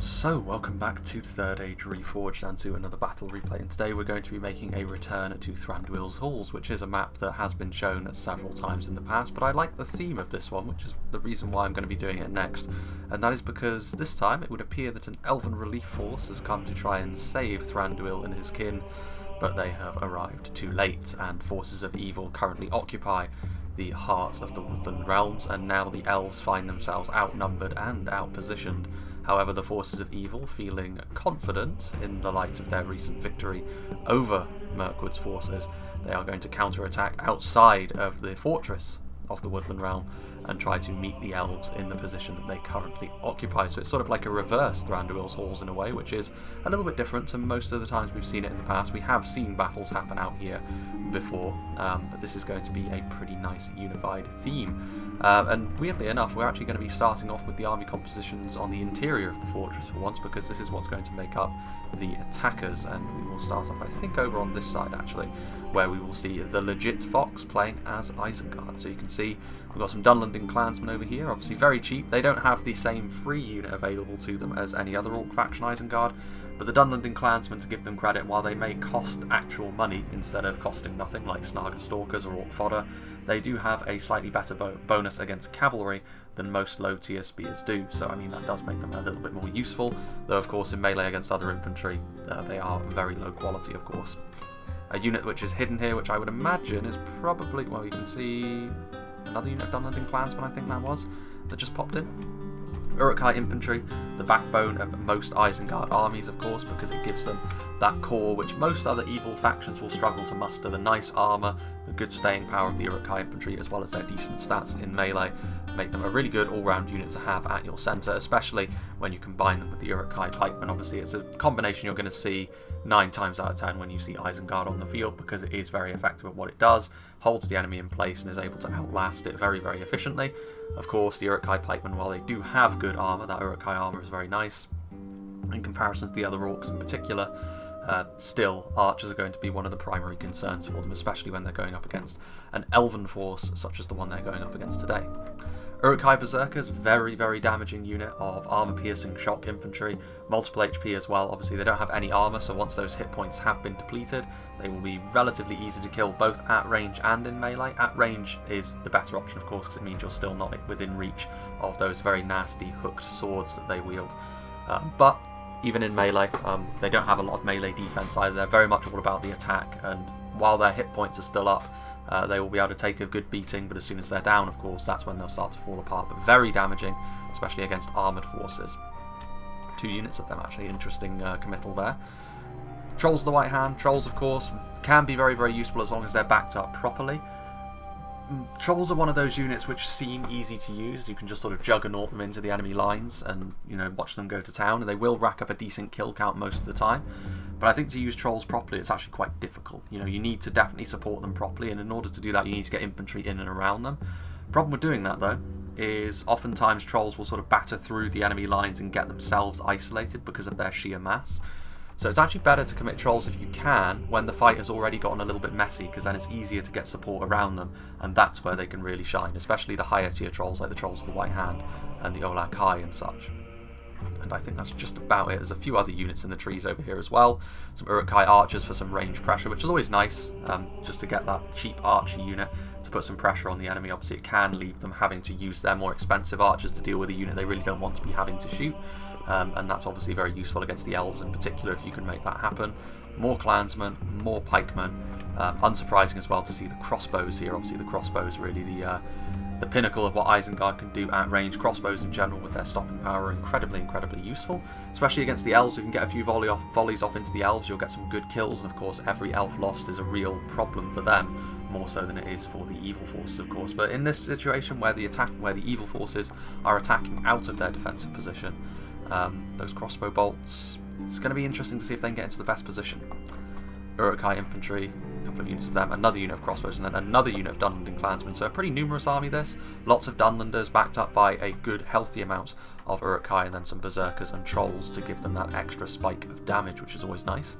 So, welcome back to 3rd Age Reforged and to another battle replay, and today we're going to be making a return to Thranduil's Halls, which is a map that has been shown several times in the past, but I like the theme of this one, which is the reason why I'm going to be doing it next, and that is because this time it would appear that an elven relief force has come to try and save Thranduil and his kin, but they have arrived too late, and forces of evil currently occupy the heart of the Woodland realms, and now the elves find themselves outnumbered and outpositioned. However, the forces of evil, feeling confident in the light of their recent victory over Mirkwood's forces, they are going to counterattack outside of the fortress of the Woodland realm and try to meet the elves in the position that they currently occupy. So it's sort of like a reverse Thranduil's Halls in a way, which is a little bit different to most of the times we've seen it in the past. We have seen battles happen out here before, but this is going to be a pretty nice unified theme. And weirdly enough, we're actually going to be starting off with the army compositions on the interior of the fortress for once, because this is what's going to make up the attackers, and we will start off, I think, over on this side actually, where we will see the legit Fox playing as Isengard. So you can see we've got some Dunlending clansmen over here, obviously very cheap. They don't have the same free unit available to them as any other Orc faction Isengard, but the Dunlending clansmen, to give them credit, while they may cost actual money instead of costing nothing like Snaga Stalkers or Orc fodder, they do have a slightly better bonus against cavalry than most low tier spears do, so I mean that does make them a little bit more useful, though of course in melee against other infantry they are very low quality, of course. A unit which is hidden here, which I would imagine is probably, well, you can see another unit of Dunlending clansmen, I think that was, that just popped in. Uruk-hai infantry, the backbone of most Isengard armies, of course, because it gives them that core which most other evil factions will struggle to muster: the nice armour, the good staying power of the Uruk-hai infantry, as well as their decent stats in melee, make them a really good all-round unit to have at your centre, especially when you combine them with the Uruk-hai pikemen. Obviously, it's a combination you're going to see 9 times out of 10 when you see Isengard on the field, because it is very effective at what it does, holds the enemy in place and is able to outlast it very, very efficiently. Of course, the Uruk-hai pikemen, while they do have good armour, that Uruk-hai armour is very nice in comparison to the other orcs in particular. Still, archers are going to be one of the primary concerns for them, especially when they're going up against an elven force such as the one they're going up against today. Uruk-hai Berserkers, very, very damaging unit of armour-piercing shock infantry, multiple HP as well. Obviously they don't have any armour, so once those hit points have been depleted, they will be relatively easy to kill both at range and in melee. At range is the better option, of course, because it means you're still not within reach of those very nasty hooked swords that they wield. But even in melee, they don't have a lot of melee defense either. They're very much all about the attack, and while their hit points are still up, they will be able to take a good beating, but as soon as they're down, of course, that's when they'll start to fall apart. But very damaging, especially against armoured forces. 2 units of them, actually. Interesting committal there. Trolls of the White Hand. Trolls, of course, can be very, very useful as long as they're backed up properly. Trolls are one of those units which seem easy to use. You can just sort of juggernaut them into the enemy lines and, you know, watch them go to town, and they will rack up a decent kill count most of the time. But I think to use trolls properly, it's actually quite difficult. You know, you need to definitely support them properly, and in order to do that, you need to get infantry in and around them. Problem with doing that, though, is oftentimes trolls will sort of batter through the enemy lines and get themselves isolated because of their sheer mass. So it's actually better to commit trolls if you can when the fight has already gotten a little bit messy, because then it's easier to get support around them, and that's where they can really shine, especially the higher tier trolls like the Trolls of the White Hand and the Olak High and such. And I think that's just about it. There's a few other units in the trees over here as well. Some Uruk-hai archers for some range pressure, which is always nice, just to get that cheap archer unit to put some pressure on the enemy. Obviously it can leave them having to use their more expensive archers to deal with a unit they really don't want to be having to shoot, and that's obviously very useful against the elves in particular if you can make that happen. More clansmen, more pikemen. Unsurprising as well to see the crossbows here. Obviously the crossbows really the pinnacle of what Isengard can do at range. Crossbows in general with their stopping power are incredibly, incredibly useful, especially against the elves. You can get a few volleys off into the elves, you'll get some good kills, and of course every elf lost is a real problem for them, more so than it is for the evil forces, of course. But in this situation where the evil forces are attacking out of their defensive position, those crossbow bolts, it's going to be interesting to see if they can get into the best position. Uruk-hai infantry, couple of units of them, another unit of crossbows, and then another unit of Dunland clansmen. So a pretty numerous army this. Lots of Dunlanders backed up by a good healthy amount of Uruk-hai, and then some berserkers and trolls to give them that extra spike of damage, which is always nice.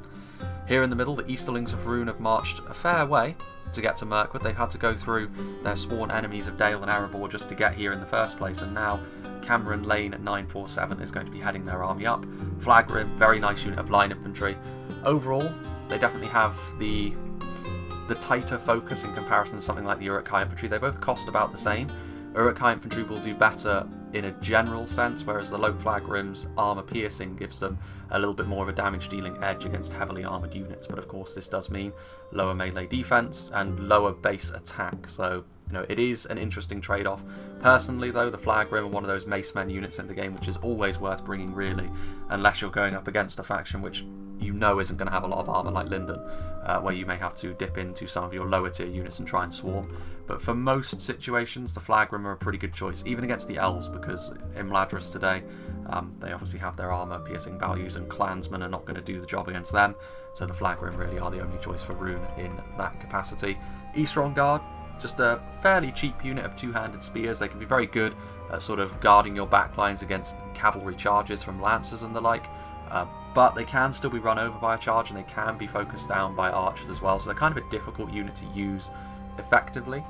Here in the middle, the Easterlings of Rhun have marched a fair way to get to Mirkwood. They've had to go through their sworn enemies of Dale and Erebor just to get here in the first place, and now Cameron Lane at 947 is going to be heading their army up. Flagrim, very nice unit of line infantry. Overall, they definitely have the tighter focus in comparison to something like the Uruk-hai infantry. They both cost about the same. Uruk-hai infantry will do better in a general sense, whereas the Low Flagrim's armour piercing gives them a little bit more of a damage dealing edge against heavily armoured units. But of course this does mean lower melee defence and lower base attack, so you know, it is an interesting trade-off. Personally though, the Flagrim are one of those macemen units in the game which is always worth bringing really, unless you're going up against a faction which you know isn't going to have a lot of armour like Linden, where you may have to dip into some of your lower tier units and try and swarm. But for most situations, the Flagrim are a pretty good choice, even against the Elves, because Imladris today, they obviously have their armour piercing values, and clansmen are not going to do the job against them, so the Flagrim really are the only choice for Rhun in that capacity. Eastron Guard, just a fairly cheap unit of two-handed spears. They can be very good at sort of guarding your backlines against cavalry charges from lancers and the like, but they can still be run over by a charge, and they can be focused down by archers as well, so they're kind of a difficult unit to use effectively.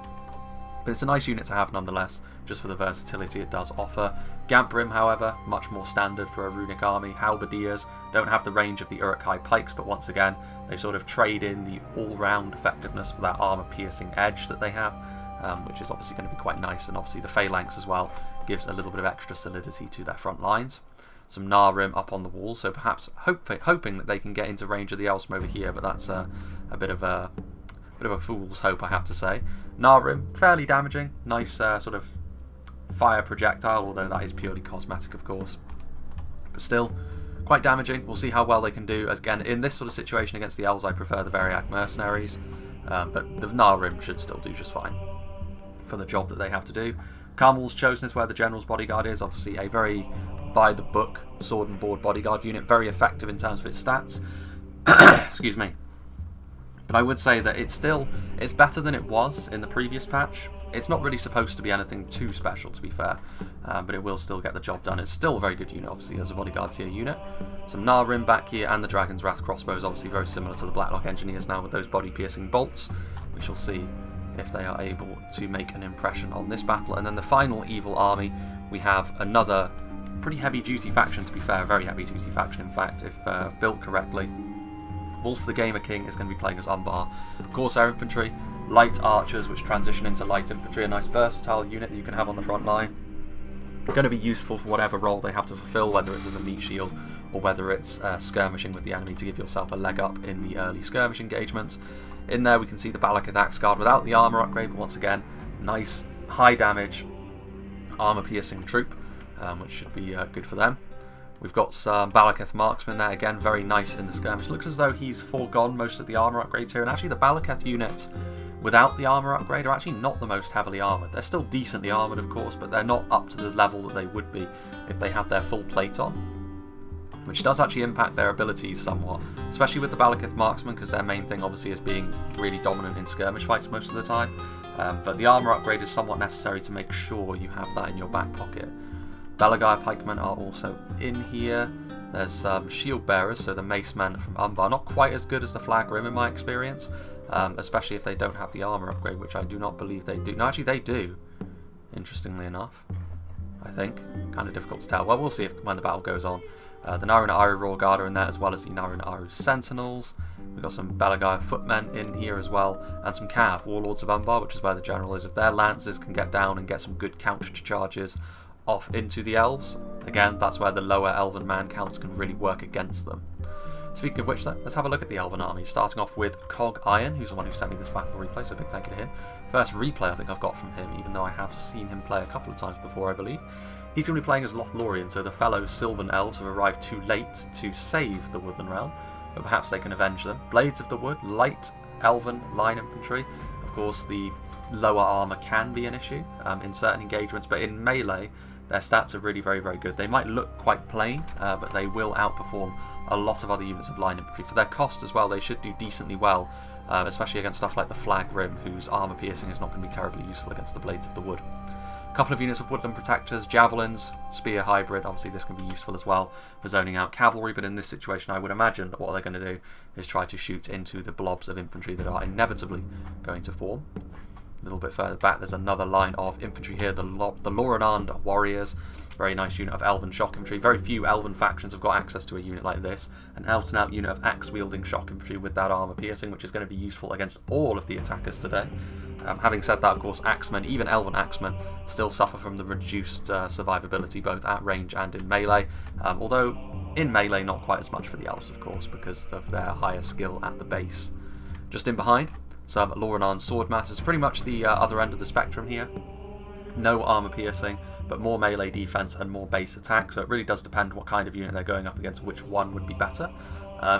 But it's a nice unit to have nonetheless, just for the versatility it does offer. Gamprim, however, much more standard for a runic army. Halberdiers don't have the range of the Uruk-hai pikes, but once again, they sort of trade in the all-round effectiveness for that armour-piercing edge that they have, which is obviously going to be quite nice, and obviously the phalanx as well gives a little bit of extra solidity to their front lines. Some Narim up on the wall, so perhaps hoping that they can get into range of the elves from over here, but that's a bit of a fool's hope, I have to say. Narim, fairly damaging, nice sort of fire projectile, although that is purely cosmetic of course, but still quite damaging. We'll see how well they can do. As again, in this sort of situation against the elves, I prefer the Variac mercenaries, but the Narim should still do just fine for the job that they have to do. Carmel's Chosen is where the General's Bodyguard is, obviously a very by-the-book sword and board bodyguard unit, very effective in terms of its stats. Excuse me. But I would say that it's better than it was in the previous patch. It's not really supposed to be anything too special, to be fair, but it will still get the job done. It's still a very good unit, obviously, as a bodyguard tier unit. Some Narim back here, and the Dragon's Wrath crossbows, obviously very similar to the Blacklock Engineers now with those body-piercing bolts. We shall see if they are able to make an impression on this battle. And then the final evil army, we have another pretty heavy-duty faction, to be fair, a very heavy-duty faction, in fact, if built correctly. Wolf the Gamer King is going to be playing as Umbar. Corsair Infantry, light archers which transition into light infantry, a nice versatile unit that you can have on the front line. Going to be useful for whatever role they have to fulfill, whether it's as a meat shield or whether it's skirmishing with the enemy to give yourself a leg up in the early skirmish engagements. In there we can see the Balakith Axe Guard without the armour upgrade, but once again, nice high damage armour piercing troop, which should be good for them. We've got some Balakith Marksman there, again very nice in the skirmish. Looks as though he's foregone most of the armour upgrades here, and actually the Balakith units without the armour upgrade are actually not the most heavily armoured. They're still decently armoured of course, but they're not up to the level that they would be if they had their full plate on, which does actually impact their abilities somewhat, especially with the Balakith Marksman, because their main thing obviously is being really dominant in skirmish fights most of the time, but the armour upgrade is somewhat necessary to make sure you have that in your back pocket. Belagai Pikemen are also in here. There's some shield bearers, so the mace men from Umbar, not quite as good as the Flagrim in my experience, especially if they don't have the armour upgrade, which I do not believe they do. No, actually they do, interestingly enough, I think. Kind of difficult to tell. Well, we'll see when the battle goes on. The Narun Aru Roar Guard are in there, as well as the Narun Aru Sentinels. We've got some Belagai footmen in here as well, and some Cav, Warlords of Umbar, which is where the general is. If their lances can get down and get some good counter charges off into the elves, again, that's where the lower elven man counts can really work against them. Speaking of which, let's have a look at the elven army, starting off with Cog Iron, who's the one who sent me this battle replay, so big thank you to him. First replay I think I've got from him, even though I have seen him play a couple of times before, I believe. He's going to be playing as Lothorien, so the fellow Sylvan Elves have arrived too late to save the Woodland Realm, but perhaps they can avenge them. Blades of the Wood, light elven line infantry. Of course, the lower armour can be an issue in certain engagements, but in melee, their stats are really very, very good. They might look quite plain, but they will outperform a lot of other units of line infantry. For their cost as well, they should do decently well especially against stuff like the Flag Rim, whose armor piercing is not going to be terribly useful against the Blades of the Wood. A couple of units of Woodland Protectors, Javelins, Spear Hybrid, obviously this can be useful as well for zoning out cavalry, but in this situation I would imagine that what they're going to do is try to shoot into the blobs of infantry that are inevitably going to form. A little bit further back there's another line of infantry here, the Lothorien Warriors, very nice unit of Elven shock infantry. Very few Elven factions have got access to a unit like this, an out and out unit of axe wielding shock infantry with that armor piercing, which is going to be useful against all of the attackers today. Having said that, of course, axemen, even Elven axemen, still suffer from the reduced survivability both at range and in melee, although in melee not quite as much for the elves, of course, because of their higher skill at the base. Just in behind, some Lothorien sword masses, pretty much the other end of the spectrum here. No armor piercing, but more melee defense and more base attack, so it really does depend what kind of unit they're going up against, which one would be better.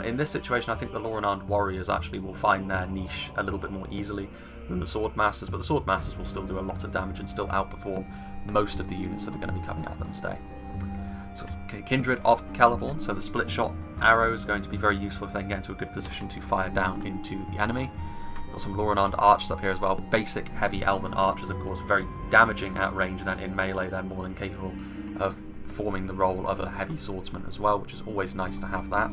In this situation, I think the Lothorien warriors actually will find their niche a little bit more easily than the sword masters, but the sword masters will still do a lot of damage and still outperform most of the units that are going to be coming at them today. So, Kindred of Celeborn, so the split shot arrow is going to be very useful if they can get into a good position to fire down into the enemy. Got some Lothorien archers up here as well. Basic heavy Elven archers, of course, very damaging at range, and then in melee they're more than capable of forming the role of a heavy swordsman as well, which is always nice to have that.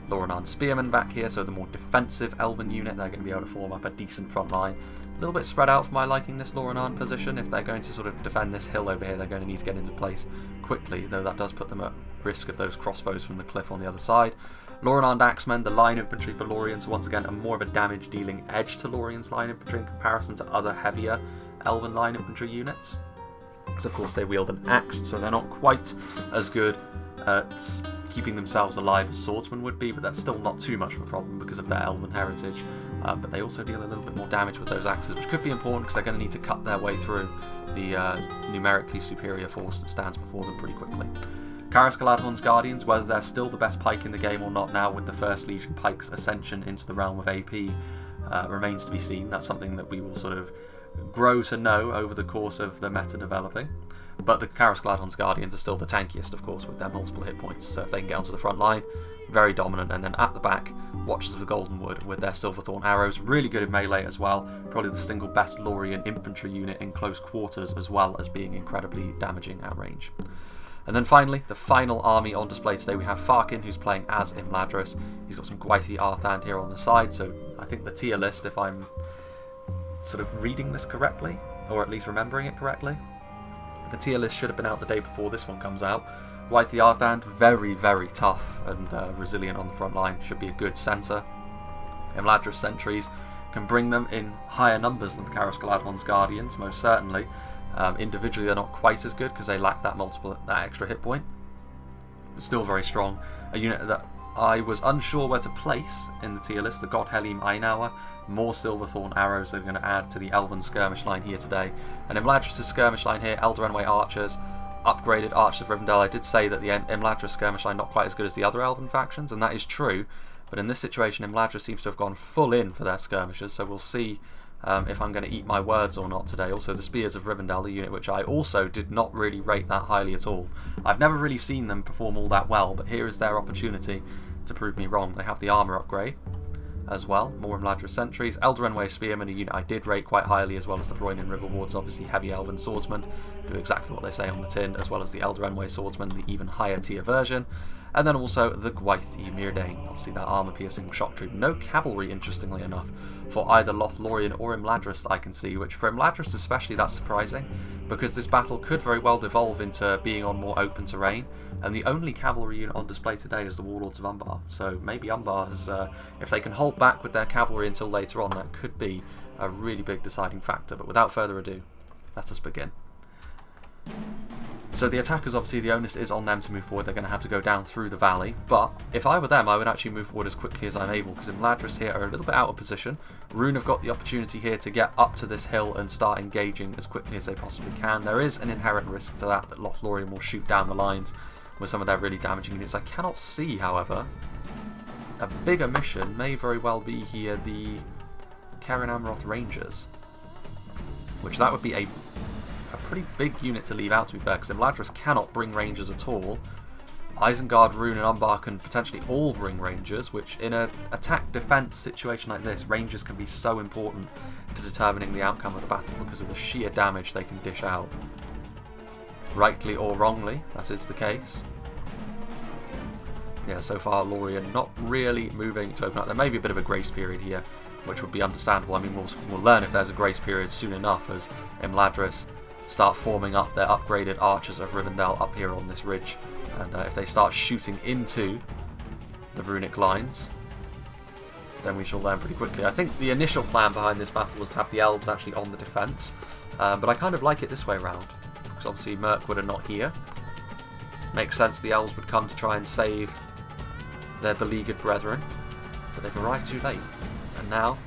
Lothorien spearmen back here, so the more defensive Elven unit, they're going to be able to form up a decent front line. A little bit spread out for my liking, this Lothorien position. If they're going to sort of defend this hill over here, they're going to need to get into place quickly, though that does put them at risk of those crossbows from the cliff on the other side. Lothorien axemen, the line infantry for Lorien, so once again, a more of a damage dealing edge to Lorien's line infantry in comparison to other heavier Elven line infantry units. Because of course they wield an axe, so they're not quite as good at keeping themselves alive as swordsmen would be, but that's still not too much of a problem because of their Elven heritage. But they also deal a little bit more damage with those axes, which could be important because they're going to need to cut their way through the numerically superior force that stands before them pretty quickly. Caras Galadhorn's Guardians, whether they're still the best pike in the game or not now with the First Legion pike's ascension into the realm of AP, remains to be seen. That's something that we will sort of grow to know over the course of the meta developing. But the Caras Galadhorn's Guardians are still the tankiest, of course, with their multiple hit points. So if they can get onto the front line, very dominant. And then at the back, Watchers of the Golden Wood with their Silverthorn arrows, really good in melee as well. Probably the single best Lorien infantry unit in close quarters, as well as being incredibly damaging at range. And then finally, the final army on display today, we have Farkin, who's playing as Imladris. He's got some Gwythi Arthand here on the side, so I think the tier list, if I'm sort of reading this correctly, or at least remembering it correctly, the tier list should have been out the day before this one comes out. Gwythi Arthand, very, very tough and resilient on the front line, should be a good centre. Imladris sentries can bring them in higher numbers than the Caras Galadhorn's Guardians, most certainly. Individually they're not quite as good because they lack that extra hit point, but still very strong. A unit that I was unsure where to place in the tier list, the God Helim Einaua. More Silverthorn arrows they're going to add to the Elven skirmish line here today. And Imladris' skirmish line here, Eldarenway archers, upgraded Archers of Rivendell. I did say that the Imladris skirmish line not quite as good as the other Elven factions, and that is true. But in this situation, Imladris seems to have gone full in for their skirmishers, so we'll see if I'm going to eat my words or not today. Also, the Spears of Rivendell, a unit which I also did not really rate that highly at all. I've never really seen them perform all that well, but here is their opportunity to prove me wrong. They have the armour upgrade as well, more Imladris sentries. Eldarenway Spearmen, a unit I did rate quite highly, as well as the Broinen River Wards, obviously heavy Elven swordsmen, do exactly what they say on the tin, as well as the Eldarenway swordsmen, the even higher tier version. And then also the Gwythi Myrdain, obviously that armour-piercing shock troop. No cavalry, interestingly enough, for either Lothlorien or Imladris I can see, which for Imladris especially that's surprising, because this battle could very well devolve into being on more open terrain, and the only cavalry unit on display today is the Warlords of Umbar. So maybe Umbar has, if they can hold back with their cavalry until later on, that could be a really big deciding factor. But without further ado, let us begin. So the attackers, obviously the onus is on them to move forward. They're going to have to go down through the valley, but if I were them I would actually move forward as quickly as I'm able, because Imladris here are a little bit out of position. Rhun have got the opportunity here to get up to this hill and start engaging as quickly as they possibly can. There is an inherent risk to that Lothlorien will shoot down the lines with some of their really damaging units. I cannot see, however, a bigger mission may very well be here the Caern Amroth Rangers, which that would be a pretty big unit to leave out, to be fair, because Imladris cannot bring rangers at all. Isengard, Rhun and Umbar can potentially all bring rangers, which in an attack-defense situation like this, rangers can be so important to determining the outcome of the battle because of the sheer damage they can dish out. Rightly or wrongly, that is the case. Yeah, so far Lothorien not really moving to open up. There may be a bit of a grace period here, which would be understandable. I mean, we'll learn if there's a grace period soon enough as Imladris start forming up their upgraded archers of Rivendell up here on this ridge. And if they start shooting into the runic lines, then we shall learn pretty quickly. I think the initial plan behind this battle was to have the elves actually on the defence, but I kind of like it this way round, because obviously Mirkwood are not here. Makes sense the elves would come to try and save their beleaguered brethren, but they've arrived too late, and now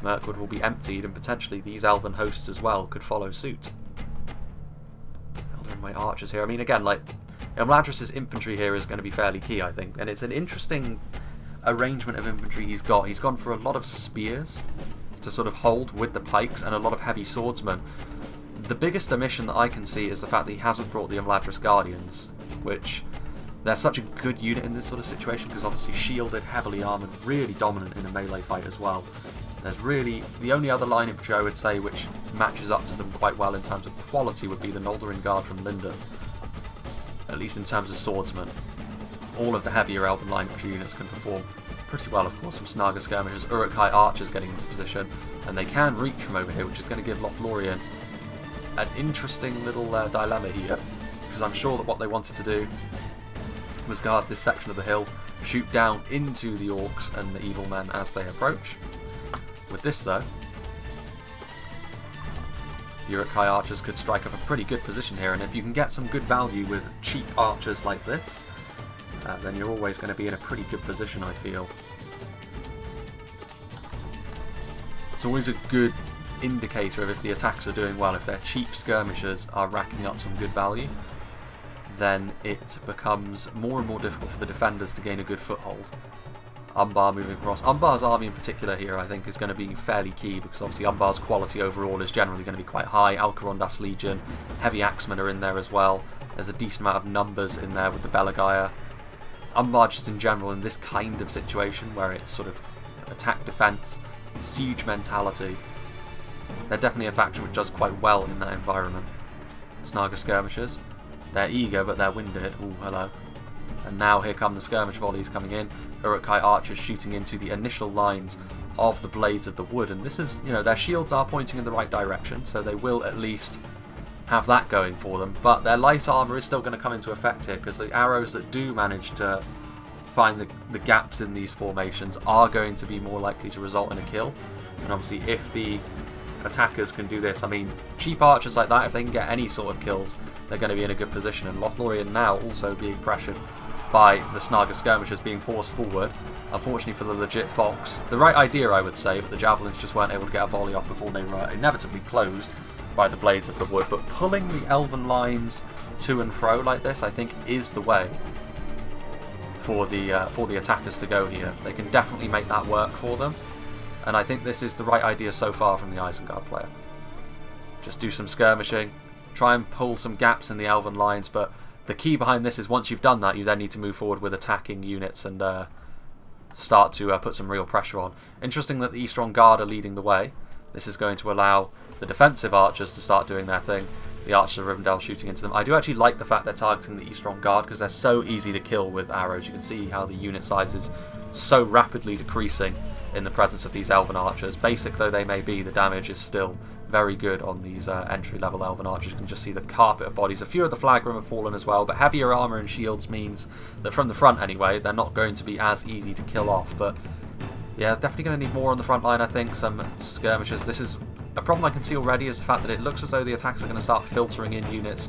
Mirkwood will be emptied, and potentially these elven hosts as well could follow suit. My archers here. I mean, again, like, Imladris' infantry here is going to be fairly key, I think, and it's an interesting arrangement of infantry he's got. He's gone for a lot of spears to sort of hold with the pikes and a lot of heavy swordsmen. The biggest omission that I can see is the fact that he hasn't brought the Imladris Guardians, which they're such a good unit in this sort of situation because obviously shielded, heavily armoured, really dominant in a melee fight as well. There's really, the only other line infantry I would say which matches up to them quite well in terms of quality would be the Lothorien Guard from Linden. At least in terms of swordsmen. All of the heavier elven line infantry units can perform pretty well, of course. Some Snaga skirmishers, Uruk-hai archers getting into position, and they can reach from over here, which is going to give Lothlorien an interesting little dilemma here, because I'm sure that what they wanted to do was guard this section of the hill, shoot down into the orcs and the evil men as they approach. With this though, the Uruk-hai archers could strike up a pretty good position here, and if you can get some good value with cheap archers like this, then you're always going to be in a pretty good position, I feel. It's always a good indicator of if the attacks are doing well. If their cheap skirmishers are racking up some good value, then it becomes more and more difficult for the defenders to gain a good foothold. Umbar moving across. Umbar's army in particular here I think is going to be fairly key because obviously Umbar's quality overall is generally going to be quite high. Alcarondas Legion, heavy axemen are in there as well. There's a decent amount of numbers in there with the Belagaya. Umbar just in general in this kind of situation where it's sort of attack defense, siege mentality, they're definitely a faction which does quite well in that environment. Snaga skirmishers, they're eager but they're winded. Ooh, hello. And now here come the skirmish volleys coming in. Uruk-hai archers shooting into the initial lines of the Blades of the Wood, and this is, you know, their shields are pointing in the right direction, so they will at least have that going for them, but their light armour is still going to come into effect here because the arrows that do manage to find the gaps in these formations are going to be more likely to result in a kill. And obviously if the attackers can do this, I mean, cheap archers like that, if they can get any sort of kills, they're going to be in a good position. And Lothlorien now also being pressured by the Snaga skirmishers being forced forward. Unfortunately for the legit Fox, the right idea I would say, but the javelins just weren't able to get a volley off before they were inevitably closed by the Blades of the Wood. But pulling the elven lines to and fro like this I think is the way for the attackers to go here. They can definitely make that work for them, and I think this is the right idea so far from the Isengard player. Just do some skirmishing, try and pull some gaps in the elven lines, but the key behind this is once you've done that, you then need to move forward with attacking units and start to put some real pressure on. Interesting that the Eastron Guard are leading the way. This is going to allow the defensive archers to start doing their thing. The archers of Rivendell shooting into them. I do actually like the fact they're targeting the Eastron Guard because they're so easy to kill with arrows. You can see how the unit size is so rapidly decreasing in the presence of these elven archers. Basic though they may be, the damage is still very good on these entry-level elven archers. You can just see the carpet of bodies. A few of the flagrim have fallen as well, but heavier armour and shields means that from the front anyway, they're not going to be as easy to kill off. But yeah, definitely going to need more on the front line, I think. Some skirmishers. This is a problem I can see already, is the fact that it looks as though the attacks are going to start filtering in units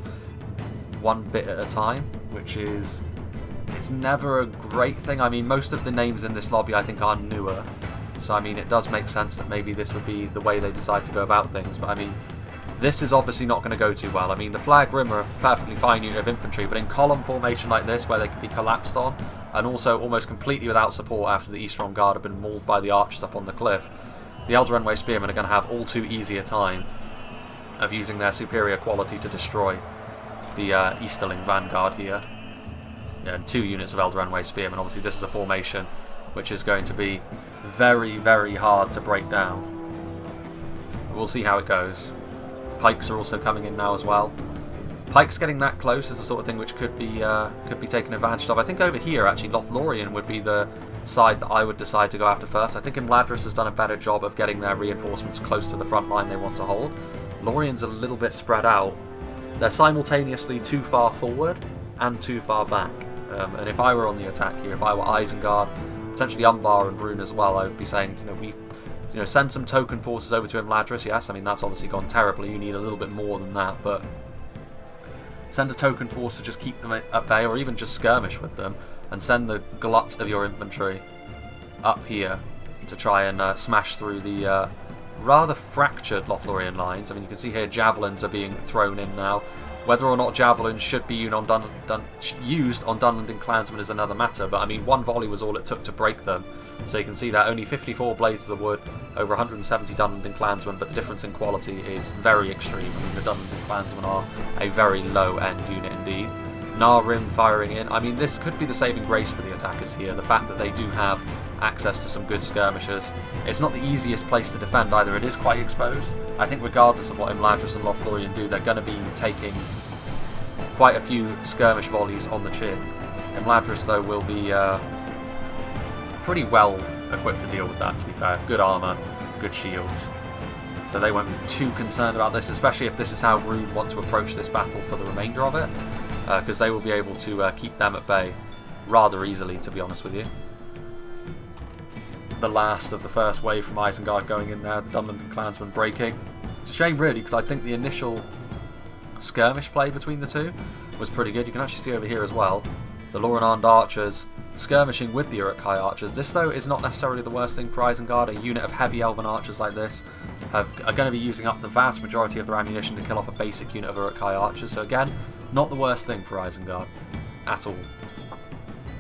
one bit at a time, which is, it's never a great thing. I mean, most of the names in this lobby I think are newer, so I mean it does make sense that maybe this would be the way they decide to go about things, but I mean this is obviously not going to go too well. I mean the Flagrim are a perfectly fine unit of infantry, but in column formation like this where they can be collapsed on, and also almost completely without support after the Eastron Guard have been mauled by the archers up on the cliff, the Eldarenway Spearmen are going to have all too easy a time of using their superior quality to destroy the Easterling Vanguard here. and 2 units of Eldraenway Spearmen. Obviously this is a formation which is going to be very, very hard to break down. We'll see how it goes. Pikes are also coming in now as well. Pikes getting that close is the sort of thing which could be taken advantage of. I think over here, actually, Lothorien would be the side that I would decide to go after first. I think Imladris has done a better job of getting their reinforcements close to the front line they want to hold. Lorien's a little bit spread out. They're simultaneously too far forward and too far back. And if I were on the attack here, if I were Isengard, potentially Umbar and Rhun as well, I would be saying, send some token forces over to Imladris. Yes, I mean, that's obviously gone terribly. You need a little bit more than that, but send a token force to just keep them at bay, or even just skirmish with them, and send the glut of your infantry up here to try and smash through the rather fractured Lothlorien lines. I mean, you can see here javelins are being thrown in now. Whether or not javelins should be used on Dunlending clansmen is another matter, but I mean, 1 volley was all it took to break them. So you can see that only 54 Blades of the Wood, over 170 Dunlending clansmen, but the difference in quality is very extreme. I mean, the Dunlending clansmen are a very low-end unit indeed. Rim firing in. I mean, this could be the saving grace for the attackers here, the fact that they do have access to some good skirmishers. It's not the easiest place to defend either, it is quite exposed. I think regardless of what Imladris and Lothlorien do, they're going to be taking quite a few skirmish volleys on the chin. Imladris, though, will be pretty well equipped to deal with that, to be fair. Good armour, good shields. So they won't be too concerned about this, especially if this is how Rhun want to approach this battle for the remainder of it, because they will be able to keep them at bay rather easily, to be honest with you. The last of the first wave from Isengard going in there, the Dunlending clansmen breaking. It's a shame really, because I think the initial skirmish play between the two was pretty good. You can actually see over here as well, the Lothorien archers skirmishing with the Uruk-hai archers. This though is not necessarily the worst thing for Isengard. A unit of heavy elven archers like this are going to be using up the vast majority of their ammunition to kill off a basic unit of Uruk-hai archers. So again, not the worst thing for Isengard at all.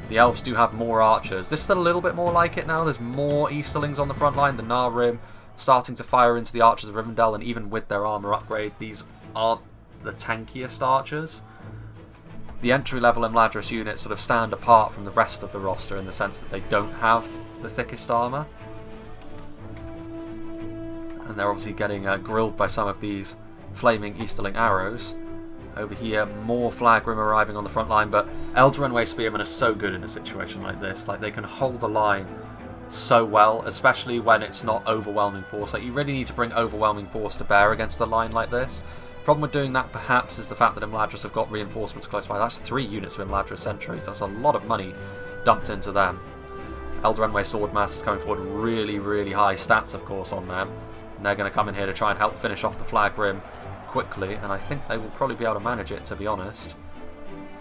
The elves do have more archers. This is a little bit more like it now. There's more Easterlings on the front line. The Rim starting to fire into the archers of Rivendell, and even with their armour upgrade, these aren't the tankiest archers. The entry-level Imladris units sort of stand apart from the rest of the roster in the sense that they don't have the thickest armour. And they're obviously getting grilled by some of these flaming Easterling arrows. Over here, more Flagrim arriving on the front line, but Eldraenway Spearmen are so good in a situation like this. Like, they can hold the line so well, especially when it's not overwhelming force. Like, you really need to bring overwhelming force to bear against a line like this. Problem with doing that, perhaps, is the fact that Imladris have got reinforcements close by. That's 3 units of Imladris sentries. That's a lot of money dumped into them. Eldraenway Swordmasters coming forward, really, really high stats, of course, on them. And they're going to come in here to try and help finish off the Flagrim quickly, and I think they will probably be able to manage it, to be honest.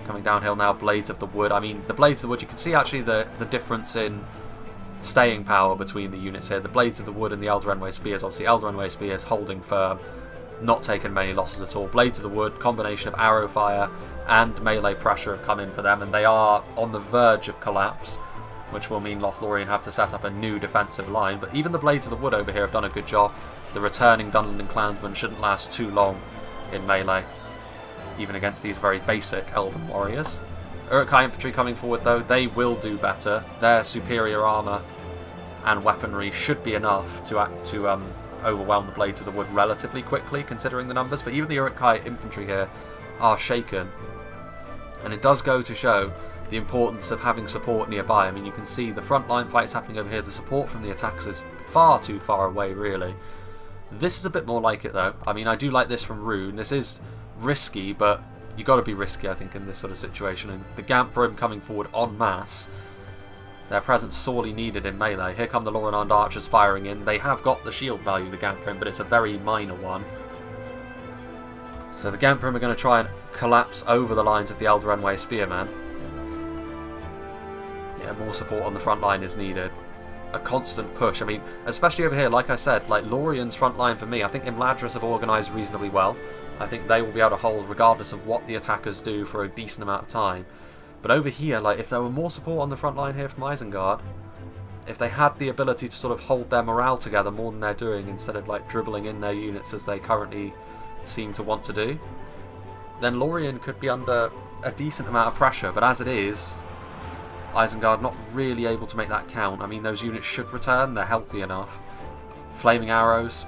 Coming downhill now, Blades of the Wood. I mean, the Blades of the Wood, you can see actually the difference in staying power between the units here. The Blades of the Wood and the Eldraenway Spears. Obviously, Eldraenway Spears holding firm, not taking many losses at all. Blades of the Wood, combination of arrow fire and melee pressure have come in for them, and they are on the verge of collapse, which will mean Lothlorien have to set up a new defensive line. But even the Blades of the Wood over here have done a good job. The returning Dunlending clansmen shouldn't last too long in melee, even against these very basic elven warriors. Uruk-hai infantry coming forward though, they will do better. Their superior armour and weaponry should be enough to overwhelm the Blades of the Wood relatively quickly, considering the numbers. But even the Uruk-hai infantry here are shaken, and it does go to show the importance of having support nearby. I mean, you can see the front line fights happening over here. The support from the attackers is far too far away, really. This is a bit more like it, though. I mean, I do like this from Rhun. This is risky, but you got to be risky, I think, in this sort of situation. And the Gamprim coming forward en masse. Their presence sorely needed in melee. Here come the Lothorien archers firing in. They have got the shield value, the Gamprim, but it's a very minor one. So the Gamprim are going to try and collapse over the lines of the Eldraenway Spearmen. Yeah, more support on the front line is needed. A constant push. I mean, especially over here, like I said, like Lorien's front line for me, I think Imladris have organised reasonably well. I think they will be able to hold regardless of what the attackers do for a decent amount of time. But over here, like, if there were more support on the front line here from Isengard, if they had the ability to sort of hold their morale together more than they're doing, instead of like dribbling in their units as they currently seem to want to do, then Lorien could be under a decent amount of pressure. But as it is, Isengard not really able to make that count. I mean, those units should return. They're healthy enough. Flaming arrows,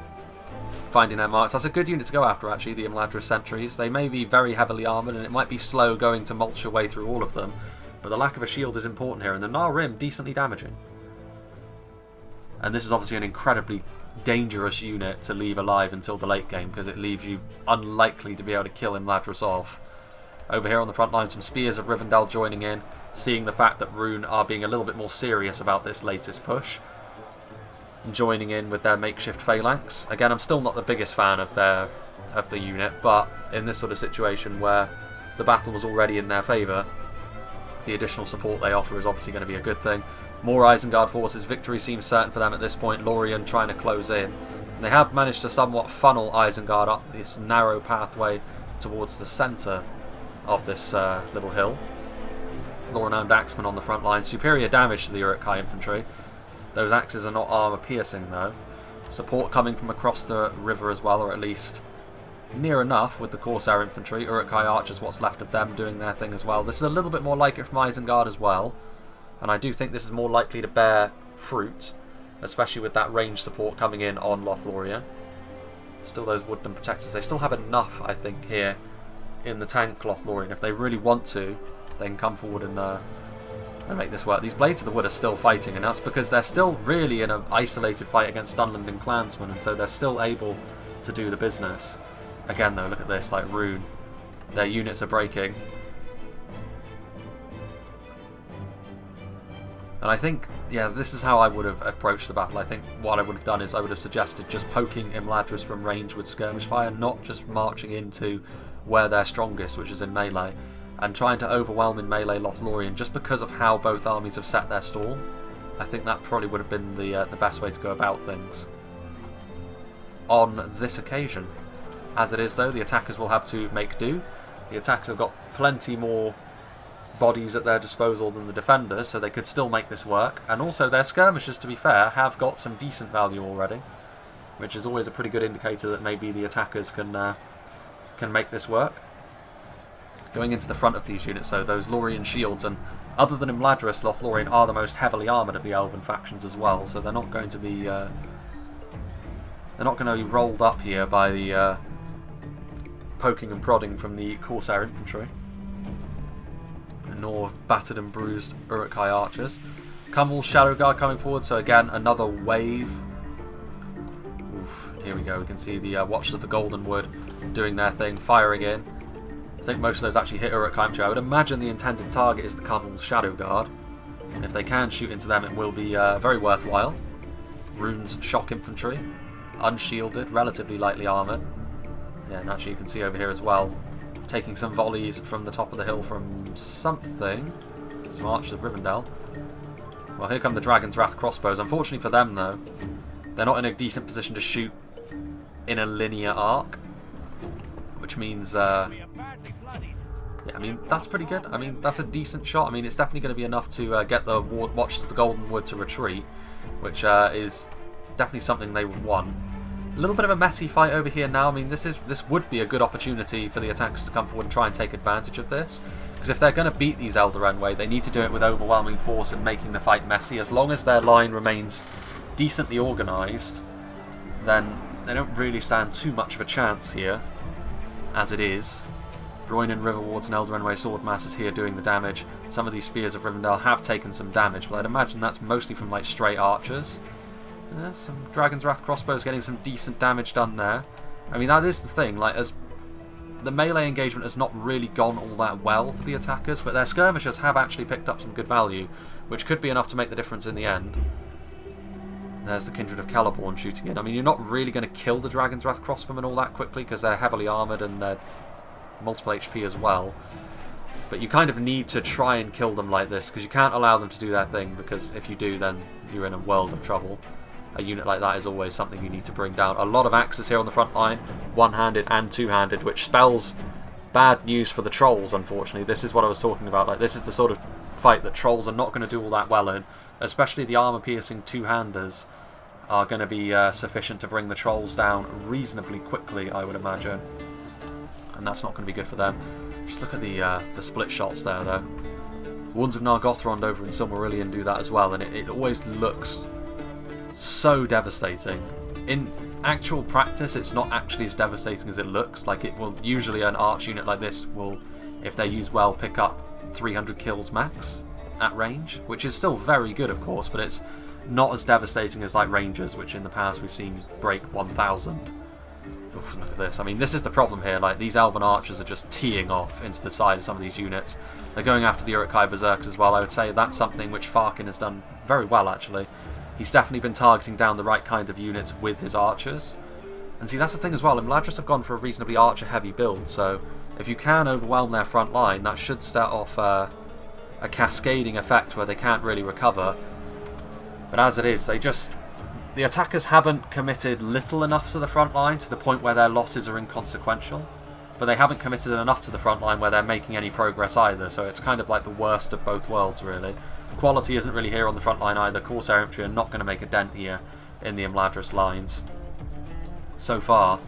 finding their marks. That's a good unit to go after, actually, the Imladris sentries. They may be very heavily armoured, and it might be slow going to mulch your way through all of them. But the lack of a shield is important here, and the Narim decently damaging. And this is obviously an incredibly dangerous unit to leave alive until the late game, because it leaves you unlikely to be able to kill Imladris off. Over here on the front line, some Spears of Rivendell joining in, seeing the fact that Rhun are being a little bit more serious about this latest push, and joining in with their makeshift phalanx. Again, I'm still not the biggest fan of the unit, but in this sort of situation where the battle was already in their favour, the additional support they offer is obviously going to be a good thing. More Isengard forces. Victory seems certain for them at this point. Lorien trying to close in. And they have managed to somewhat funnel Isengard up this narrow pathway towards the centre of this little hill. Lothorien Axemen on the front line. Superior damage to the Uruk-hai infantry. Those axes are not armour piercing though. Support coming from across the river as well, or at least near enough with the Corsair infantry. Uruk-hai archers, what's left of them, doing their thing as well. This is a little bit more like it from Isengard as well. And I do think this is more likely to bear fruit, especially with that range support coming in on Lothlorien. Still those woodland protectors. They still have enough, I think, here in the tank Lothlorien. If they really want to, they can come forward and make this work. These Blades of the Wood are still fighting, and that's because they're still really in an isolated fight against Dunland and Clansmen, and so they're still able to do the business. Again, though, look at this, like Rhun. Their units are breaking. And I think, yeah, this is how I would have approached the battle. I think what I would have done is I would have suggested just poking Imladris from range with skirmish fire, not just marching into where they're strongest, which is in melee, and trying to overwhelm in melee Lothlorien just because of how both armies have set their stall. I think that probably would have been the best way to go about things on this occasion. As it is, though, the attackers will have to make do. The attackers have got plenty more bodies at their disposal than the defenders, so they could still make this work. And also their skirmishers, to be fair, have got some decent value already, which is always a pretty good indicator that maybe the attackers can make this work. Going into the front of these units, though, those Lorien shields, and other than Imladris, Lothlorien are the most heavily armoured of the Elven factions as well, so they're not going to be rolled up here by the poking and prodding from the Corsair infantry, nor battered and bruised Uruk-hai archers. Cumwall's Shadow Guard coming forward, so again another wave. Oof, here we go, we can see the Watchers of the Golden Wood doing their thing, firing in. I think most of those actually hit Uruk-hai infantry. I would imagine the intended target is the Cumwall's Shadow Guard, and if they can shoot into them it will be very worthwhile. Rhun's Shock Infantry, unshielded, relatively lightly armoured. Yeah, and actually you can see over here as well, taking some volleys from the top of the hill from something. Some Archers of Rivendell. Well, here come the Dragon's Wrath crossbows. Unfortunately for them, though, they're not in a decent position to shoot in a linear arc, which means, yeah, I mean, that's pretty good. I mean, that's a decent shot. I mean, it's definitely going to be enough to get the Watchers of the Golden Wood to retreat, which is definitely something they would want. A little bit of a messy fight over here now. I mean, this would be a good opportunity for the attackers to come forward and try and take advantage of this. Because if they're going to beat these Eldarin way, they need to do it with overwhelming force and making the fight messy. As long as their line remains decently organised, then they don't really stand too much of a chance here. As it is, Rhun and Riverwards and Eldarin way sword masses here doing the damage. Some of these Spears of Rivendell have taken some damage, but I'd imagine that's mostly from like straight archers. Some Dragon's Wrath crossbows getting some decent damage done there. I mean, that is the thing, like, as the melee engagement has not really gone all that well for the attackers, but their skirmishers have actually picked up some good value, which could be enough to make the difference in the end. There's the Kindred of Celeborn shooting in. I mean, you're not really going to kill the Dragon's Wrath crossbowmen all that quickly, because they're heavily armoured and they're multiple HP as well. But you kind of need to try and kill them like this, because you can't allow them to do their thing, because if you do, then you're in a world of trouble. A unit like that is always something you need to bring down. A lot of axes here on the front line, one-handed and two-handed, which spells bad news for the trolls, unfortunately. This is what I was talking about. Like, this is the sort of fight that trolls are not going to do all that well in. Especially the armour-piercing two-handers are going to be sufficient to bring the trolls down reasonably quickly, I would imagine. and that's not going to be good for them. Just look at the split shots there, though. Ones of Nargothrond over in Silmarillion do that as well, and it always looks so devastating. In actual practice, it's not actually as devastating as it looks. Like, it will usually, an arch unit like this will, if they're used well, pick up 300 kills max at range, which is still very good, of course, but it's not as devastating as like Rangers, which in the past we've seen break 1,000. Oof, look at this. I mean, this is the problem here. Like, these Elven Archers are just teeing off into the side of some of these units. They're going after the Uruk-hai Berserkers as well. I would say that's something which Farkin has done very well, actually. He's definitely been targeting down the right kind of units with his archers. And see, that's the thing as well. Imladris have gone for a reasonably archer-heavy build, so if you can overwhelm their front line, that should start off a cascading effect where they can't really recover. But as it is, the attackers haven't committed little enough to the front line to the point where their losses are inconsequential, but they haven't committed enough to the front line where they're making any progress either, so it's kind of like the worst of both worlds, really. Quality isn't really here on the front line either. Corsair infantry are not going to make a dent here in the Imladris lines. So far,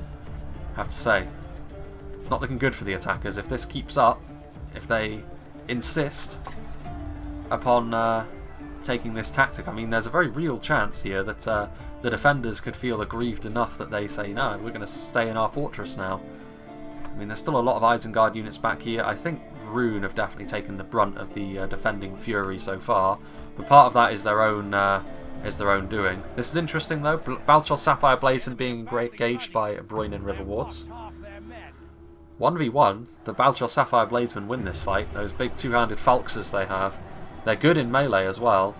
I have to say, it's not looking good for the attackers. If this keeps up, if they insist upon taking this tactic, I mean, there's a very real chance here that the defenders could feel aggrieved enough that they say, no, we're going to stay in our fortress now. I mean, there's still a lot of Isengard units back here. I think Rhun have definitely taken the brunt of the defending fury so far, but part of that is their own doing. This is interesting though. Balchol Sapphire Blazon being engaged by Broinen River Wards. 1v1, the Balchol Sapphire Blazon win this fight. Those big two-handed Falxes they have. They're good in melee as well.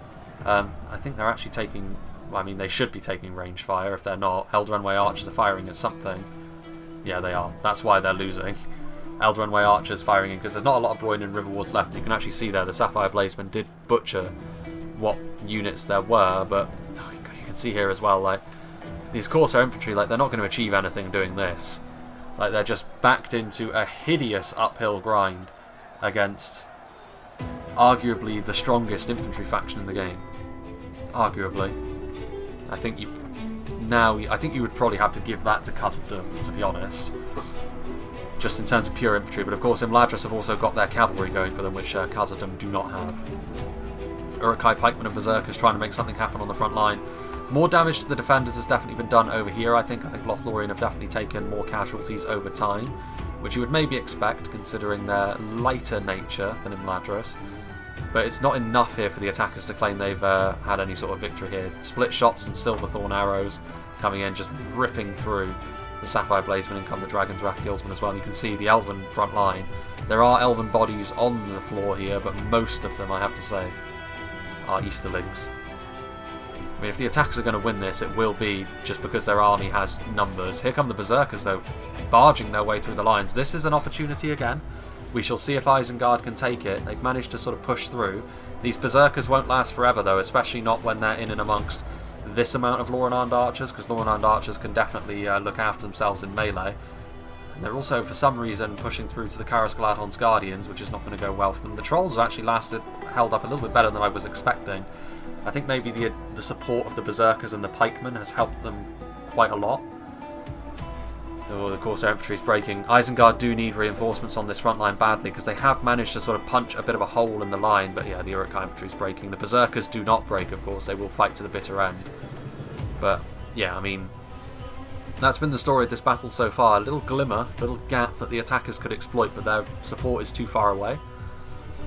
I think they're actually taking... Well, I mean, they should be taking range fire if they're not. Eldrenway Archers are firing at something. Yeah, they are. That's why they're losing. Eldrenway Archers firing in, because there's not a lot of Broinen River Wards left. And you can actually see there, the Sapphire Blazemen did butcher what units there were, but you can see here as well, like, these Corsair infantry, like, they're not going to achieve anything doing this. Like, they're just backed into a hideous uphill grind against arguably the strongest infantry faction in the game. Arguably. I think you would probably have to give that to Khazad-dûm, to be honest. Just in terms of pure infantry, but of course Imladris have also got their cavalry going for them, which Khazad-dûm do not have. Uruk-hai Pikemen and Berserkers trying to make something happen on the front line. More damage to the defenders has definitely been done over here, I think. Lothlorien have definitely taken more casualties over time, which you would maybe expect considering their lighter nature than Imladris. But it's not enough here for the attackers to claim they've had any sort of victory here. Split shots and Silverthorn arrows coming in, just ripping through the Sapphire Blazemen, and come the Dragon's Wrath Guildsmen as well. You can see the Elven front line. There are Elven bodies on the floor here, but most of them, I have to say, are Easterlings. I mean, if the attackers are going to win this, it will be just because their army has numbers. Here come the Berserkers, though, barging their way through the lines. This is an opportunity again. We shall see if Isengard can take it. They've managed to sort of push through. These Berserkers won't last forever, though, especially not when they're in and amongst this amount of Lothorien archers, because Lothorien archers can definitely look after themselves in melee. And they're also, for some reason, pushing through to the Karas Galadhon's Guardians, which is not going to go well for them. The Trolls have actually held up a little bit better than I was expecting. I think maybe the support of the Berserkers and the Pikemen has helped them quite a lot. Oh, the Corsair infantry is breaking. Isengard do need reinforcements on this front line badly, because they have managed to sort of punch a bit of a hole in the line, but yeah, the Uruk-hai infantry is breaking. The Berserkers do not break, of course. They will fight to the bitter end. But yeah, I mean, that's been the story of this battle so far. A little glimmer, a little gap that the attackers could exploit, but their support is too far away.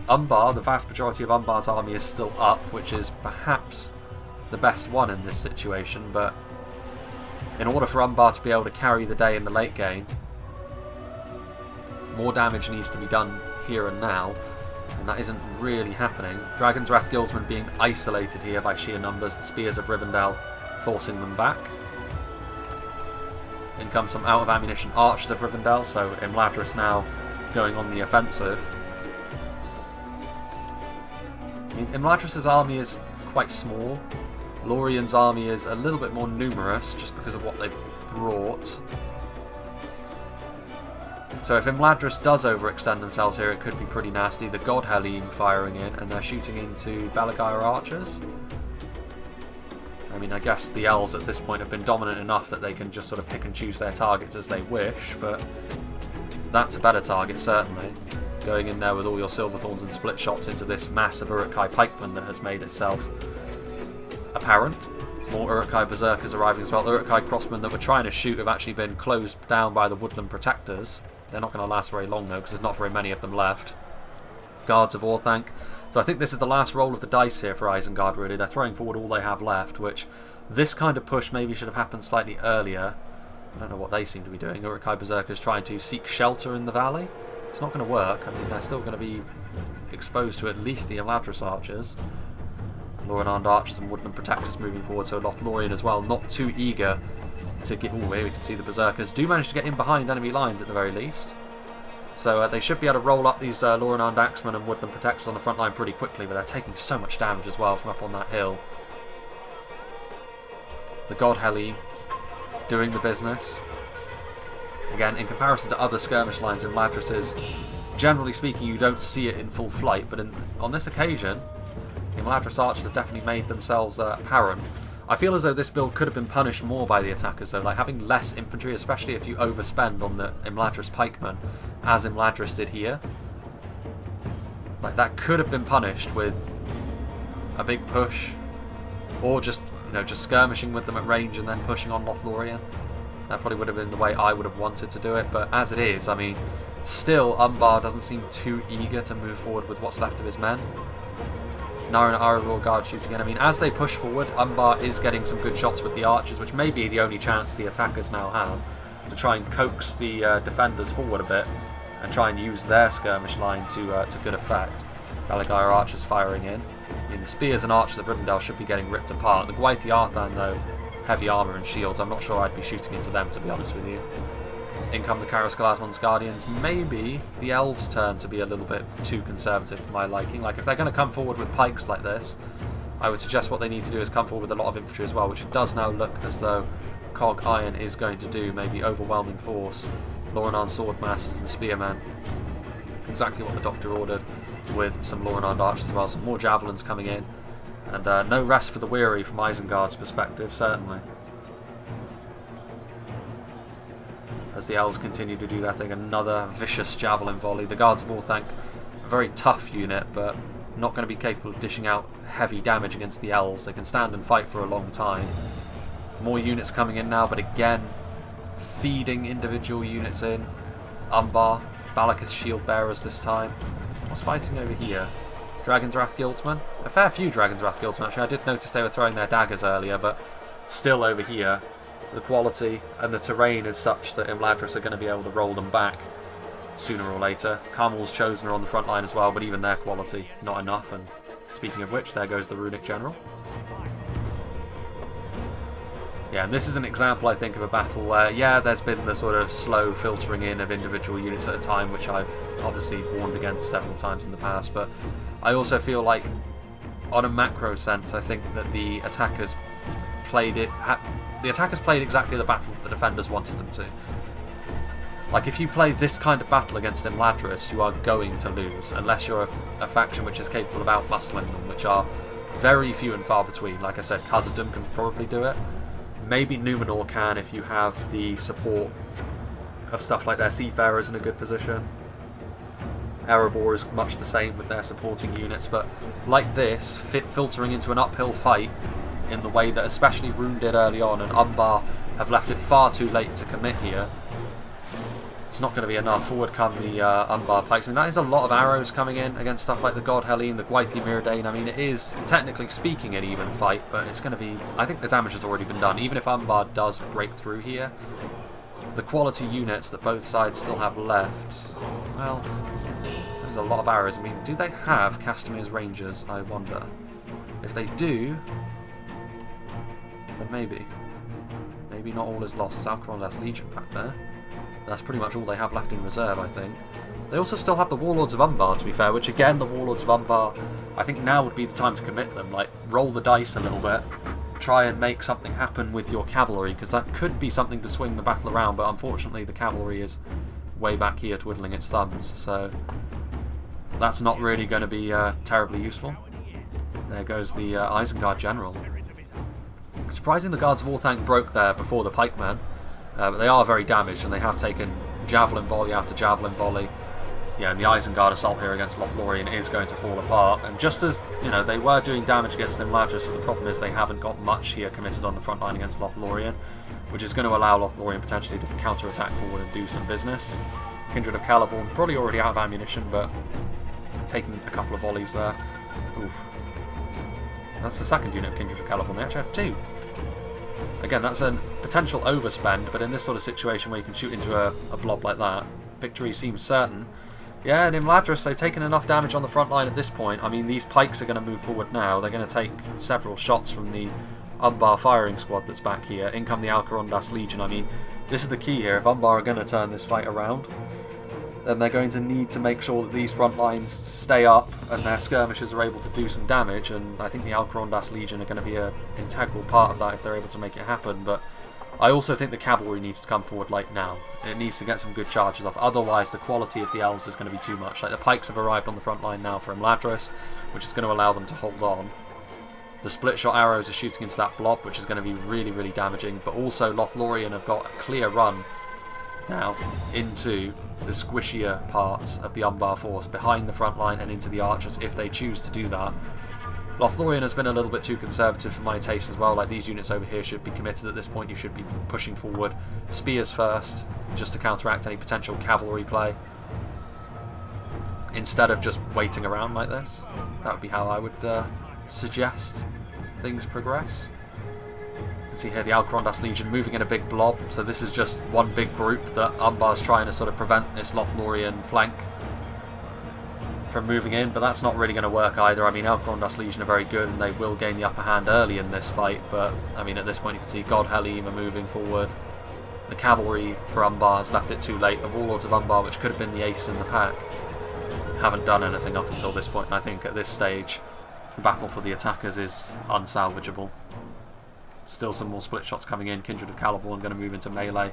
Umbar, the vast majority of Umbar's army is still up, which is perhaps the best one in this situation, but in order for Umbar to be able to carry the day in the late game, more damage needs to be done here and now, and that isn't really happening. Dragon's Wrath Guildsmen being isolated here by sheer numbers, the Spears of Rivendell forcing them back. In comes some out of ammunition Archers of Rivendell, so Imladris now going on the offensive. I mean, Imladris' army is quite small. Lorien's army is a little bit more numerous just because of what they've brought. So if Imladris does overextend themselves here, it could be pretty nasty. The God Helene firing in, and they're shooting into Belagire archers. I mean, I guess the elves at this point have been dominant enough that they can just sort of pick and choose their targets as they wish, but That's a better target, certainly. Going in there with all your Silverthorns and split shots into this mass of Uruk-hai pikemen that has made itself apparent. More Uruk-hai berserkers arriving as well. Uruk-hai crossmen that were trying to shoot have actually been closed down by the woodland protectors. They're not going to last very long though, because there's not very many of them left. Guards of Orthanc. So I think this is the last roll of the dice here for Isengard, really. They're throwing forward all they have left, which this kind of push maybe should have happened slightly earlier. I don't know what they seem to be doing. Uruk-hai berserkers trying to seek shelter in the valley. It's not going to work. I mean, they're still going to be exposed to at least the Imladris archers. Lothorien archers and woodland protectors moving forward, so Lothlorien as well, not too eager to get... Oh, here we can see the berserkers do manage to get in behind enemy lines at the very least. So they should be able to roll up these Lothorien axemen and woodland protectors on the front line pretty quickly, but they're taking so much damage as well from up on that hill. The God Helene doing the business. Again, in comparison to other skirmish lines in Imladris is, generally speaking, you don't see it in full flight, but on this occasion, the Imladris archers have definitely made themselves apparent. I feel as though this build could have been punished more by the attackers, though, like having less infantry, especially if you overspend on the Imladris pikemen, as Imladris did here. Like, that could have been punished with a big push, or just, you know, just skirmishing with them at range and then pushing on Lothlorien. That probably would have been the way I would have wanted to do it, but as it is, I mean, still Umbar doesn't seem too eager to move forward with what's left of his men. Nara and Iroh guard shooting in. I mean, as they push forward, Umbar is getting some good shots with the archers, which may be the only chance the attackers now have to try and coax the defenders forward a bit and try and use their skirmish line to good effect. Balagire archers firing in. I mean, the spears and archers of Rivendell should be getting ripped apart. The Gwaith Arthan, though, heavy armour and shields, I'm not sure I'd be shooting into them, to be honest with you. In come the Karas Galadhon's Guardians. Maybe the elves' turn to be a little bit too conservative for my liking. Like, if they're going to come forward with pikes like this, I would suggest what they need to do is come forward with a lot of infantry as well, which it does now look as though Cog Iron is going to do. Maybe overwhelming force. Lothorien sword masses and spearmen. Exactly what the Doctor ordered, with some Lothorien archers as well. Some more javelins coming in. And no rest for the weary from Isengard's perspective, certainly. As the elves continue to do their thing, another vicious javelin volley. The Guards of Orthanc, a very tough unit, but not going to be capable of dishing out heavy damage against the elves. They can stand and fight for a long time. More units coming in now, but again, feeding individual units in. Umbar, Balakith's shield bearers this time. What's fighting over here? Dragon's Wrath Guildsmen? A fair few Dragon's Wrath Guildsmen, actually. I did notice they were throwing their daggers earlier, but still over here, the quality and the terrain is such that Imladris are going to be able to roll them back sooner or later. Carmel's Chosen are on the front line as well, but even their quality, not enough. And speaking of which, there goes the Runic General. Yeah, and this is an example, I think, of a battle where, yeah, there's been the sort of slow filtering in of individual units at a time, which I've obviously warned against several times in the past, but I also feel like, on a macro sense, I think that the attackers played exactly the battle that the defenders wanted them to. Like, if you play this kind of battle against Imladris, you are going to lose, unless you're a faction which is capable of out-muscling them, which are very few and far between. Like I said, Khazad-dûm can probably do it. Maybe Numenor can if you have the support of stuff like their Seafarers in a good position. Erebor is much the same with their supporting units, but like this, filtering into an uphill fight in the way that especially Rhun did early on, and Umbar have left it far too late to commit here. It's not going to be enough. Forward come the Umbar pikes. I mean, that is a lot of arrows coming in against stuff like the God Helene, the Gwaith Myrdain. I mean, it is, technically speaking, an even fight, but it's going to be... I think the damage has already been done. Even if Umbar does break through here, the quality units that both sides still have left, well, there's a lot of arrows. I mean, do they have Castamir's Rangers, I wonder? If they do, then maybe. Maybe not all is lost. There's Alcaron's Legion back there. That's pretty much all they have left in reserve, I think. They also still have the Warlords of Umbar, to be fair, which again, the Warlords of Umbar, I think now would be the time to commit them. Like, roll the dice a little bit, try and make something happen with your cavalry, because that could be something to swing the battle around, but unfortunately the cavalry is way back here twiddling its thumbs, so that's not really going to be terribly useful. There goes the Isengard General. Surprising the Guards of Orthanc broke there before the pikemen. But they are very damaged, and they have taken javelin volley after javelin volley. Yeah, and the Isengard assault here against Lothlorien is going to fall apart. And just as, you know, they were doing damage against Imladris, but the problem is they haven't got much here committed on the front line against Lothlorien, which is going to allow Lothlorien potentially to counter-attack forward and do some business. Kindred of Celeborn, probably already out of ammunition, but taking a couple of volleys there. Oof. That's the second unit of Kindred of Celeborn. They actually had 2. Again, that's a potential overspend, but in this sort of situation where you can shoot into a blob like that, victory seems certain. Yeah, and Imladris, they've taken enough damage on the front line at this point. I mean, these pikes are going to move forward now. They're going to take several shots from the Umbar firing squad that's back here. In come the Alcarondas Legion. I mean, this is the key here. If Umbar are going to turn this fight around, then they're going to need to make sure that these front lines stay up and their skirmishers are able to do some damage. And I think the Alcarondas Legion are going to be an integral part of that if they're able to make it happen. But I also think the cavalry needs to come forward like now. It needs to get some good charges off. Otherwise, the quality of the elves is going to be too much. Like the pikes have arrived on the front line now for Imladris, which is going to allow them to hold on. The split shot arrows are shooting into that blob, which is going to be really, really damaging. But also, Lothlorien have got a clear run now into the squishier parts of the Umbar force, behind the front line and into the archers, if they choose to do that. Lothlorien has been a little bit too conservative for my taste as well. Like, these units over here should be committed at this point. You should be pushing forward. Spears first, just to counteract any potential cavalry play, instead of just waiting around like this. That would be how I would suggest things progress. You can see here the Alcarondas Legion moving in a big blob. So this is just one big group that Umbar's trying to sort of prevent this Lothlorien flank from moving in, but that's not really going to work either. I mean, Alcarondas Legion are very good and they will gain the upper hand early in this fight, but I mean, at this point you can see God Helym are moving forward. The cavalry for Umbar has left it too late. The Warlords of Umbar, which could have been the ace in the pack, haven't done anything up until this point, and I think at this stage the battle for the attackers is unsalvageable. Still some more split shots coming in. Kindred of Celeborn going to move into melee.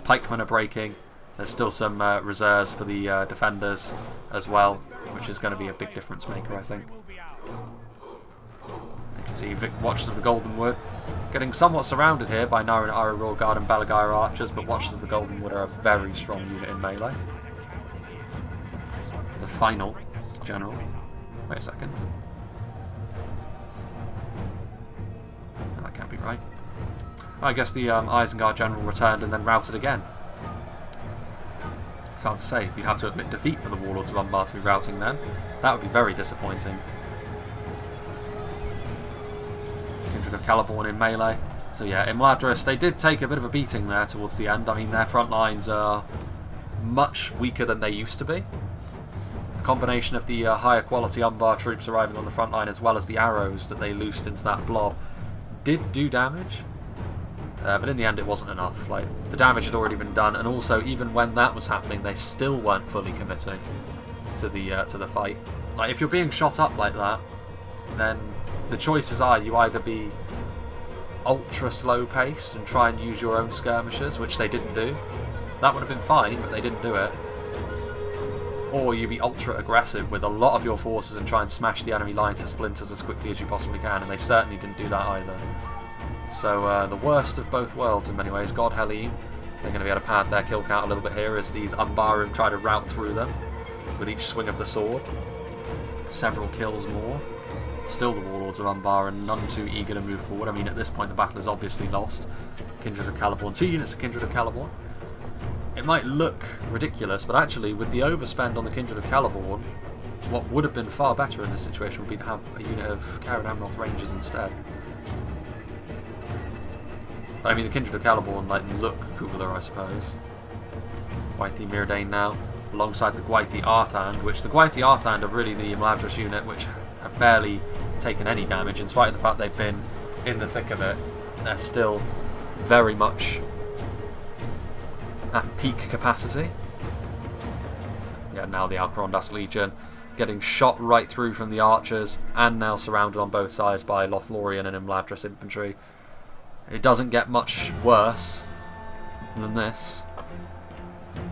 Pikemen are breaking. There's still some reserves for the defenders as well, which is going to be a big difference maker, I think. You can see Watchers of the Golden Wood getting somewhat surrounded here by Naran Ararorgard and Belagair archers, but Watchers of the Golden Wood are a very strong unit in melee. The final general. Wait a second. That can't be right. I guess the Isengard general returned and then routed again. Hard to say. You'd have to admit defeat for the Warlords of Umbar to be routing then. That would be very disappointing. Kindred of Celeborn in melee. So yeah, Imladris, they did take a bit of a beating there towards the end. I mean, their front lines are much weaker than they used to be. A combination of the higher quality Umbar troops arriving on the front line, as well as the arrows that they loosed into that blob, did do damage. But in the end it wasn't enough. Like, the damage had already been done, and also even when that was happening they still weren't fully committing to the fight. Like, if you're being shot up like that, then the choices are you either be ultra slow paced and try and use your own skirmishers, which they didn't do. That would have been fine, but they didn't do it. Or you be ultra aggressive with a lot of your forces and try and smash the enemy line to splinters as quickly as you possibly can, and they certainly didn't do that either. So the worst of both worlds in many ways. God Helym, they're going to be able to pad their kill count a little bit here as these Umbarim try to rout through them with each swing of the sword. Several kills more. Still the Warlords of Umbar and none too eager to move forward. I mean, at this point the battle is obviously lost. Kindred of Celeborn, 2 units of Kindred of Celeborn. It might look ridiculous, but actually with the overspend on the Kindred of Celeborn, what would have been far better in this situation would be to have a unit of Cairn Amroth Rangers instead. I mean, the Kindred of Celeborn look cooler, I suppose. Gwaithí Myrdain now, alongside the Gwaithí Arthand, which the Gwaithí Arthand are really the Imladris unit, which have barely taken any damage, in spite of the fact they've been in the thick of it. They're still very much at peak capacity. Yeah, now the Alcarondas Legion getting shot right through from the archers, and now surrounded on both sides by Lothlorien and Imladris infantry. It doesn't get much worse than this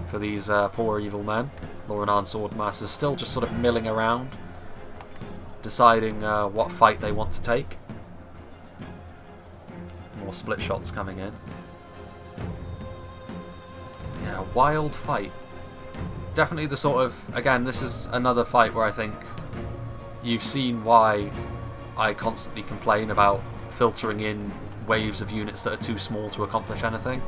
for these poor evil men. Lorenan Swordmasters still just sort of milling around, deciding what fight they want to take. More split shots coming in. Yeah, yeah, wild fight. Definitely the sort of, again, this is another fight where I think you've seen why I constantly complain about filtering in waves of units that are too small to accomplish anything.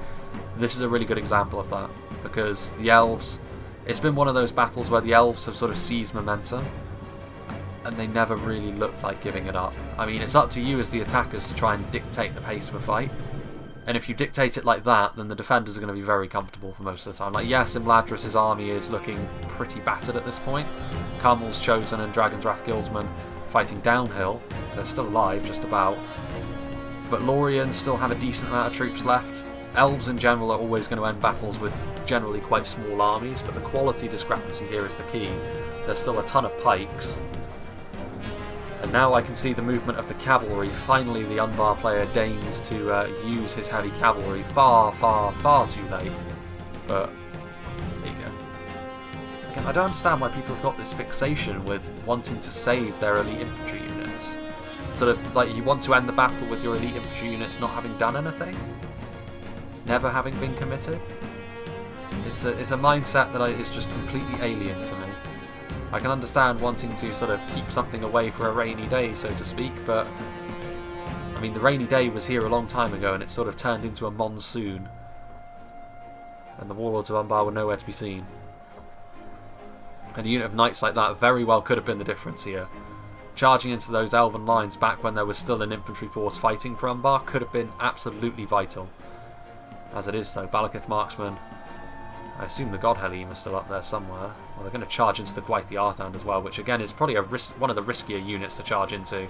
This is a really good example of that, because the elves, it's been one of those battles where the elves have sort of seized momentum and they never really look like giving it up. I mean, it's up to you as the attackers to try and dictate the pace of a fight, and if you dictate it like that, then the defenders are going to be very comfortable for most of the time. Like, yes, Imladris' army is looking pretty battered at this point. Carmel's Chosen and Dragon's Wrath Guildsmen fighting downhill, so they're still alive, just about. But Lorien still have a decent amount of troops left. Elves in general are always going to end battles with generally quite small armies, but the quality discrepancy here is the key. There's still a ton of pikes. And now I can see the movement of the cavalry. Finally, the Umbar player deigns to use his heavy cavalry far, far, far too late. But there you go. Again, I don't understand why people have got this fixation with wanting to save their elite infantry units. Sort of like you want to end the battle with your elite infantry units not having done anything, never having been committed. It's a mindset that is just completely alien to me. I can understand wanting to sort of keep something away for a rainy day, so to speak, but I mean, the rainy day was here a long time ago and it sort of turned into a monsoon, and the warlords of Umbar were nowhere to be seen. And a unit of knights like that very well could have been the difference here. Charging into those elven lines back when there was still an infantry force fighting for Umbar could have been absolutely vital. As it is though, Balakith Marksman, I assume the God Helim is still up there somewhere. Well, they're going to charge into the Gwaith the Arthand as well, which again is probably one of the riskier units to charge into.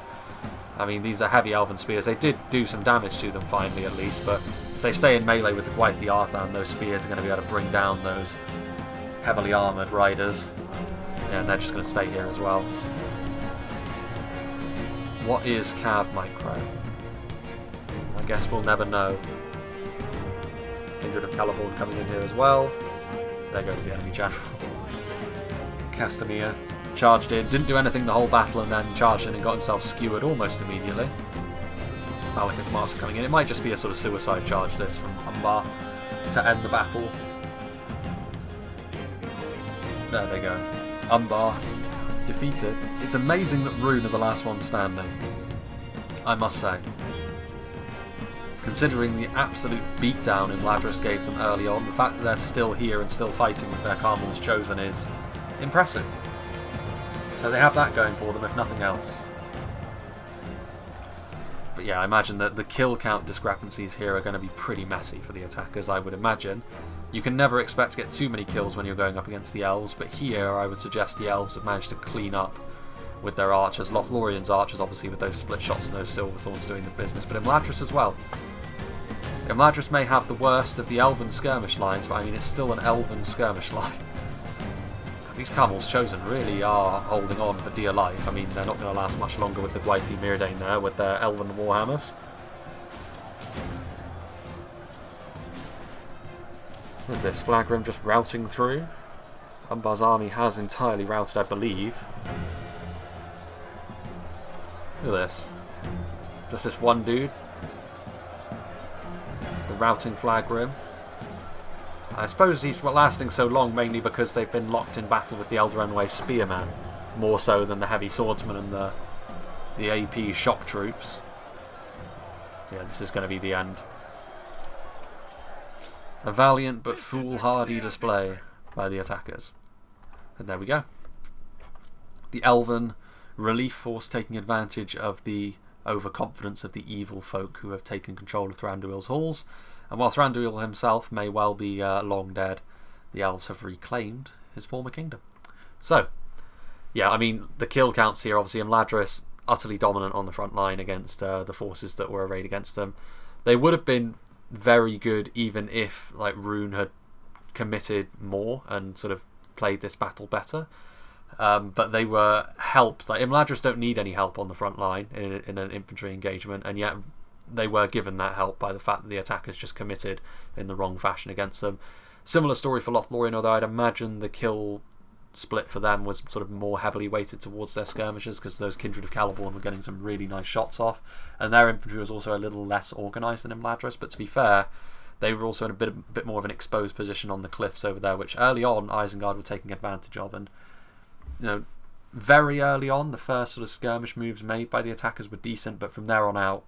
I mean, these are heavy elven spears. They did do some damage to them finally at least, but if they stay in melee with the Gwaith the Arthand, those spears are going to be able to bring down those heavily armoured riders. Yeah, and they're just going to stay here as well. What is Cav Micro? I guess we'll never know. Kindred of Caliborn coming in here as well. There goes the enemy general. Castamere charged in, didn't do anything the whole battle, and then charged in and got himself skewered almost immediately. Balakith Master coming in. It might just be a sort of suicide charge this from Umbar to end the battle. There they go. Umbar defeated. It's amazing that Rhun are the last one standing, I must say. Considering the absolute beatdown Imladris gave them early on, the fact that they're still here and still fighting with their Carmel's Chosen is impressive. So they have that going for them, if nothing else. But yeah, I imagine that the kill count discrepancies here are going to be pretty messy for the attackers, I would imagine. You can never expect to get too many kills when you're going up against the elves, but here I would suggest the elves have managed to clean up with their archers. Lothorien's archers, obviously, with those split shots and those silver thorns doing the business, but Imladris as well. Imladris may have the worst of the elven skirmish lines, but I mean, it's still an elven skirmish line. These Carmel's Chosen really are holding on for dear life. I mean, they're not going to last much longer with the Gwaith Myrdain there, with their elven warhammers. What is this? Flagrim just routing through? Umbar's army has entirely routed, I believe. Look at this. Just this one dude. The routing Flagrim. I suppose he's lasting so long mainly because they've been locked in battle with the Eldarenway Spearmen, more so than the Heavy Swordsmen and the AP shock troops. Yeah, this is going to be the end. A valiant but foolhardy display by the attackers. And there we go. The Elven relief force taking advantage of the overconfidence of the evil folk who have taken control of Thranduil's halls. And while Thranduil himself may well be long dead, the elves have reclaimed his former kingdom. So, yeah, I mean, the kill counts here, obviously Imladris utterly dominant on the front line against the forces that were arrayed against them. They would have been very good even if like Rhun had committed more and sort of played this battle better. But they were helped. Like, Imladris don't need any help on the front line in an infantry engagement, and yet they were given that help by the fact that the attackers just committed in the wrong fashion against them. Similar story for Lothlorien, although I'd imagine the kill split for them was sort of more heavily weighted towards their skirmishers because those Kindred of Caliborn were getting some really nice shots off, and their infantry was also a little less organised than Imladris. But to be fair, they were also in a bit more of an exposed position on the cliffs over there, which early on Isengard were taking advantage of. And very early on, the first sort of skirmish moves made by the attackers were decent, but from there on out,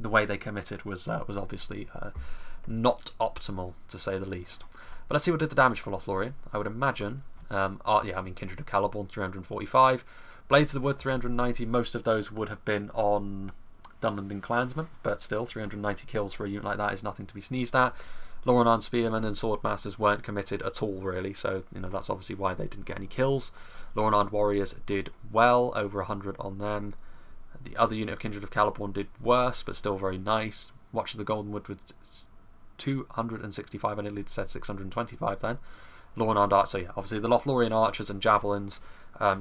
the way they committed was obviously not optimal, to say the least. But let's see what did the damage for Lothlorien. I would imagine, Kindred of Celeborn 345, Blades of the Wood 390. Most of those would have been on Dunlending Clansmen, but still 390 kills for a unit like that is nothing to be sneezed at. Lothorien Spearmen and Swordmasters weren't committed at all, really, so that's obviously why they didn't get any kills. Lothorien Warriors did well, over 100 on them. The other unit of Kindred of Celeborn did worse, but still very nice. Watch of the Goldenwood with 265, I nearly said 625 then. Lothorien Archers, so yeah, obviously the Lothlorien Archers and Javelins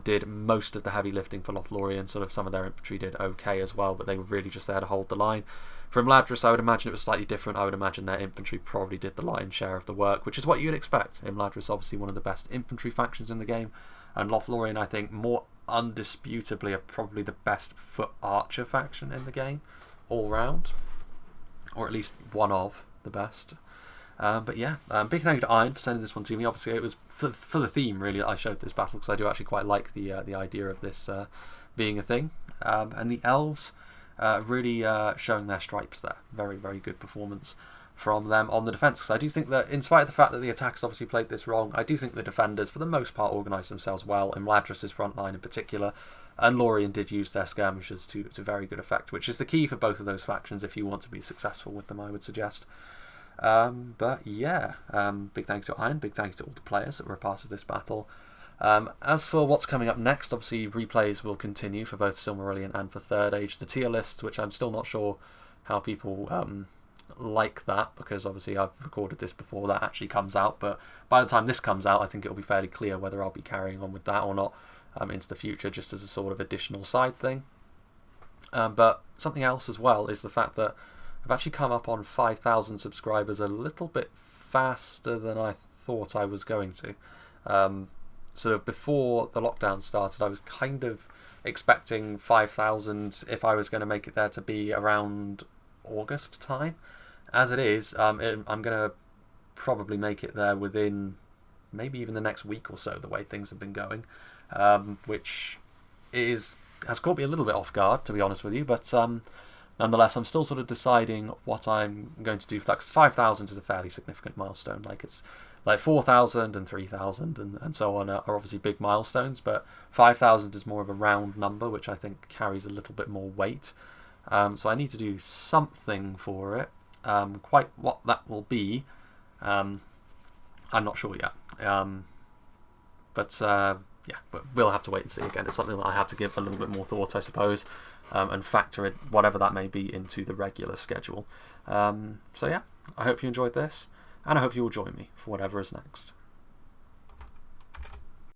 did most of the heavy lifting for Lothlorien. Sort of some of their infantry did okay as well, but they were really just there to hold the line. For Imladris, I would imagine it was slightly different. I would imagine their infantry probably did the lion's share of the work, which is what you'd expect. Imladris obviously one of the best infantry factions in the game, and Lothlorien, I think, more undisputably are probably the best foot archer faction in the game, all round, or at least one of the best. But yeah, big thank you to Iron for sending this one to me. Obviously, it was for the theme, really, that I showed this battle, because I do actually quite like the idea of this being a thing. And the elves really showing their stripes there. Very, very good performance from them on the defence. Because I do think that, in spite of the fact that the attackers obviously played this wrong, I do think the defenders, for the most part, organised themselves well. Imladris' front line in particular, and Lorien did use their skirmishers to very good effect, which is the key for both of those factions if you want to be successful with them, I would suggest. But yeah, big thank you to Iron, big thank you to all the players that were a part of this battle. As for what's coming up next, obviously replays will continue for both Silmarillion and for Third Age. The tier lists, which I'm still not sure how people like that, because obviously I've recorded this before that actually comes out, but by the time this comes out I think it'll be fairly clear whether I'll be carrying on with that or not into the future, just as a sort of additional side thing. But something else as well is the fact that I've actually come up on 5,000 subscribers a little bit faster than I thought I was going to. Sort of before the lockdown started, I was kind of expecting 5,000, if I was going to make it there, to be around August time. As it is, I'm going to probably make it there within maybe even the next week or so, the way things have been going, which has caught me a little bit off guard, to be honest with you, but nonetheless, I'm still sort of deciding what I'm going to do for that, because 5,000 is a fairly significant milestone. Like, it's like 4,000 and 3,000 and so on are obviously big milestones, but 5,000 is more of a round number, which I think carries a little bit more weight. So I need to do something for it. Quite what that will be, I'm not sure yet. But we'll have to wait and see. Again, it's something that I have to give a little bit more thought, I suppose, and factor it, whatever that may be, into the regular schedule. So yeah, I hope you enjoyed this, and I hope you will join me for whatever is next.